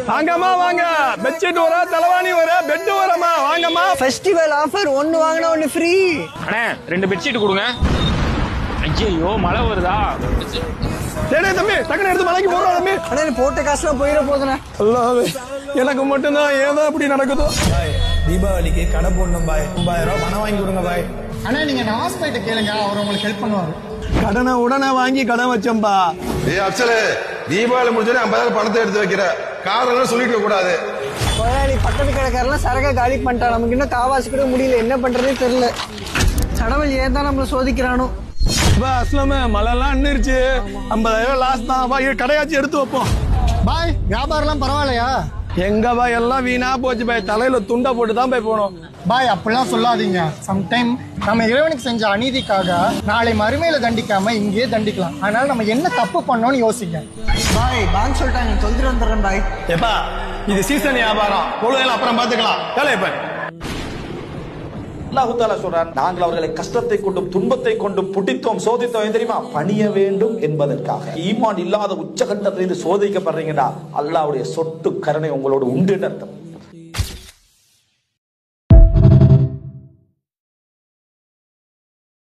வாங்கம்மா வாங்க. பெட்ஷீட் வர, தலைவாணி வர, பெட் வரமா. வாங்கம்மா. ஃபெஸ்டிவல் ஆஃபர், ஒன்னு வாங்கினா ஒன்னு ஃப்ரீ. அண்ணே 2 பெட்ஷீட் கொடுங்க. ஐயோ மழை வருதா? சரி தம்பி, டக்குனு எடுத்து மலைக்கு போடுறோம் தம்பி. அண்ணே போட்ட காசுலாம் போயிட போதுண்ணே. அல்லாஹ்வே, எனக்கு மட்டும்தான் ஏதோ அப்படி நடக்குதோ. தீபாவளிக்கு கடை போடணும் பாய். 3000 ரூபாய் பணம் வாங்கி கொடுங்க பாய். அண்ணா நீங்க நவாஸ் பாய்ட்ட கேளுங்க, அவர் உங்களுக்கு ஹெல்ப் பண்ணுவாரு. கடனை உடனே வாங்கி கடன் வச்சோம்பா. அப்சலு, தீபாவளி முடிஞ்சோடனே 50,000 பணத்தை எடுத்து வைக்கிற காரணம் சொல்லிட்டு கூடாது. முதலாளி பக்கத்து கடைக்காரெல்லாம் சரகை காலி பண்ணிட்டா. நமக்கு இன்னும் காவாசி கூட முடியல, என்ன பண்றதே தெரியல. கடவுள் ஏன் தான் நம்மள சோதிக்கிறானோ. அஸ்லாம மழை எல்லாம் நின்றுச்சு. 50,000 லாஸ் தான். கடையாச்சும் எடுத்து வைப்போம். பாய் வியாபாரம்லாம் பரவாயில்லையா? எங்க பாய் எல்லாம் வீணா போச்சு பாய். தலையில துண்டை போட்டு தான் போய் போனோம். பாய் அப்படிலாம் சொல்லாதீங்க. சம்டைம் நம்ம இறைவனுக்கு செஞ்ச அநீதிக்காக நாளை மறுமையில தண்டிக்காம இங்கேயே தண்டிக்கலாம். அதனால நம்ம என்ன தப்பு பண்ணோம்னு யோசிங்க. பாய் பாங்க சொல்லிட்டாங்க, தொந்திர வந்துடுறேன் பாய். எப்பா இது சீசன் வியாபாரம், பொழுதெல்லாம் அப்புறம் பாத்துக்கலாம். வேலை இப்ப அல்லாஹ் தஆலா சொல்றான், நாங்கள் அவர்களை கஷ்டத்தை கொண்டும் துன்பத்தை கொண்டும் புட்டித்தோம் சோதித்தோம் தெரியுமா, பணிய வேண்டும் என்பதற்காக. ஈமான் இல்லாத உச்சகட்டத்திலிருந்து சோதிக்கப்படுறீங்கடா, அல்லாஹ்வுடைய சொட்டு கருணை உங்களோடு உண்டு அர்த்தம்.